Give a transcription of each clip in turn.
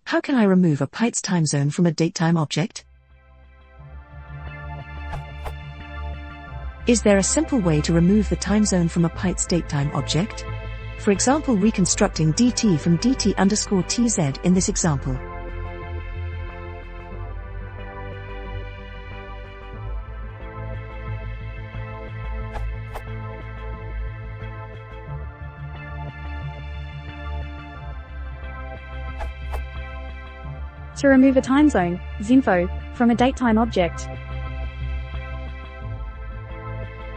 How can I remove a Pytz timezone from a datetime object? Is there a simple way to remove the timezone from a Pytz datetime object? For example, reconstructing dt from dt_tz in this example. To remove a timezone, info, from a datetime object.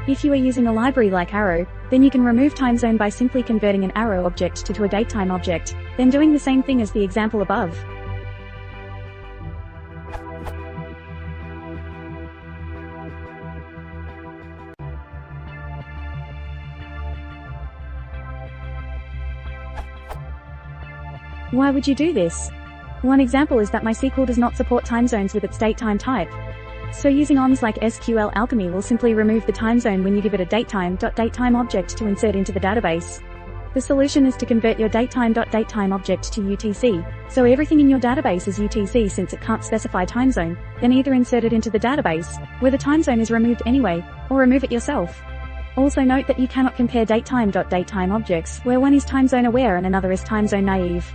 If you are using a library like arrow, then you can remove timezone by simply converting an arrow object to a datetime object, then doing the same thing as the example above. Why would you do this? One example is that MySQL does not support timezones with its datetime type. So using ONs like SQL Alchemy will simply remove the timezone when you give it a datetime.datetime object to insert into the database. The solution is to convert your datetime.datetime object to UTC, so everything in your database is UTC since it can't specify timezone, then either insert it into the database, where the timezone is removed anyway, or remove it yourself. Also note that you cannot compare datetime.datetime objects, where one is timezone aware and another is timezone naive.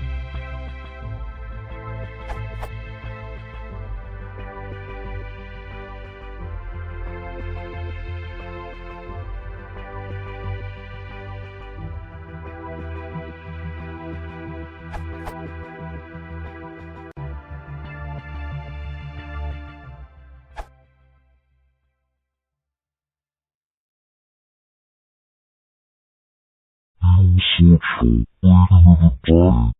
Não se foi para o